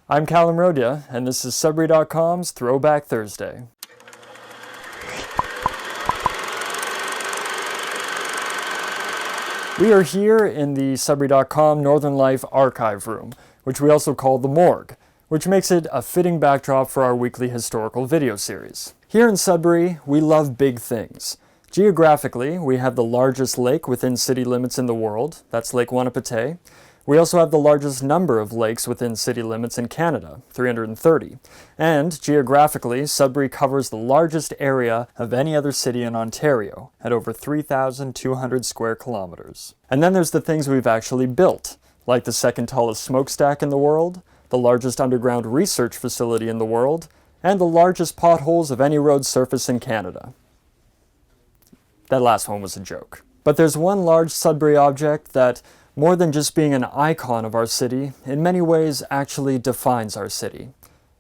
I'm Callum Rodia, and this is Sudbury.com's Throwback Thursday. We are here in the Sudbury.com Northern Life archive room, which we also call the morgue, which makes it a fitting backdrop for our weekly historical video series. Here in Sudbury, we love big things. Geographically, we have the largest lake within city limits in the world, that's Lake Wanapitei. We also have the largest number of lakes within city limits in Canada, 330. And geographically, Sudbury covers the largest area of any other city in Ontario, at over 3,200 square kilometers. And then there's the things we've actually built, like the second tallest smokestack in the world, the largest underground research facility in the world, and the largest potholes of any road surface in Canada. That last one was a joke. But there's one large Sudbury object that, more than just being an icon of our city, in many ways actually defines our city.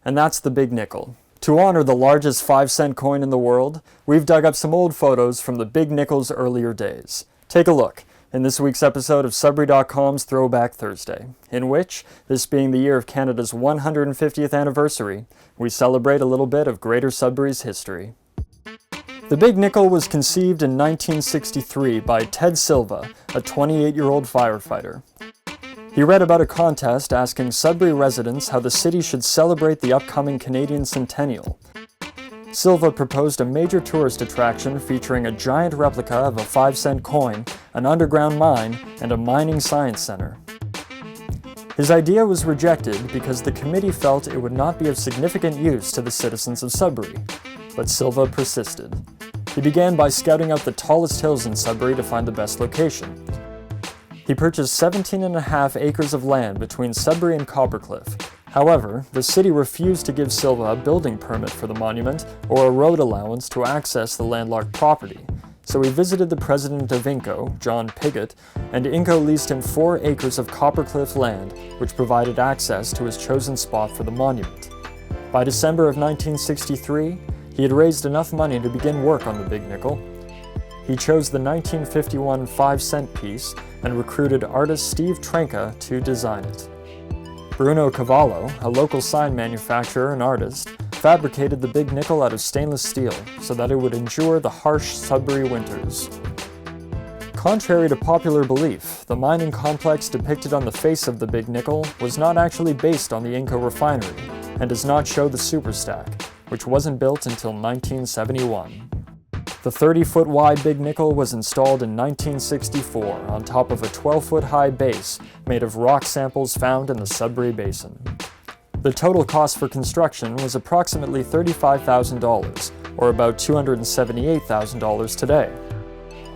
And that's the Big Nickel. To honor the largest 5-cent coin in the world, we've dug up some old photos from the Big Nickel's earlier days. Take a look in this week's episode of Sudbury.com's Throwback Thursday, in which, this being the year of Canada's 150th anniversary, we celebrate a little bit of Greater Sudbury's history. The Big Nickel was conceived in 1963 by Ted Silva, a 28-year-old firefighter. He read about a contest asking Sudbury residents how the city should celebrate the upcoming Canadian centennial. Silva proposed a major tourist attraction featuring a giant replica of a 5-cent coin, an underground mine, and a mining science center. His idea was rejected because the committee felt it would not be of significant use to the citizens of Sudbury. But Silva persisted. He began by scouting out the tallest hills in Sudbury to find the best location. He purchased 17.5 acres of land between Sudbury and Coppercliff. However, the city refused to give Silva a building permit for the monument or a road allowance to access the landlocked property. So he visited the president of Inco, John Pigott, and Inco leased him 4 acres of Coppercliff land, which provided access to his chosen spot for the monument. By December of 1963, he had raised enough money to begin work on the Big Nickel. He chose the 1951 5-cent piece and recruited artist Steve Trenka to design it. Bruno Cavallo, a local sign manufacturer and artist, fabricated the Big Nickel out of stainless steel so that it would endure the harsh Sudbury winters. Contrary to popular belief, the mining complex depicted on the face of the Big Nickel was not actually based on the Inco refinery and does not show the superstack, which wasn't built until 1971. The 30-foot wide Big Nickel was installed in 1964 on top of a 12-foot high base made of rock samples found in the Sudbury Basin. The total cost for construction was approximately $35,000, or about $278,000 today.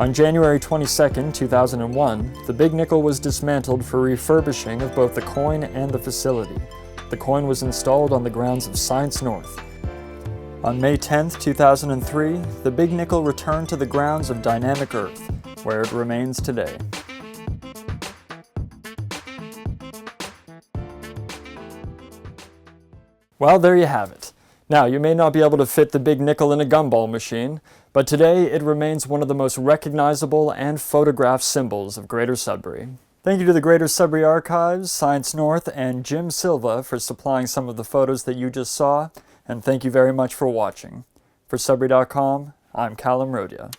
On January 22, 2001, the Big Nickel was dismantled for refurbishing of both the coin and the facility. The coin was installed on the grounds of Science North. On May 10, 2003, the Big Nickel returned to the grounds of Dynamic Earth, where it remains today. Well, there you have it. Now, you may not be able to fit the Big Nickel in a gumball machine, but today it remains one of the most recognizable and photographed symbols of Greater Sudbury. Thank you to the Greater Sudbury Archives, Science North, and Jim Silva for supplying some of the photos that you just saw. And thank you very much for watching. For Sudbury.com, I'm Callum Rodia.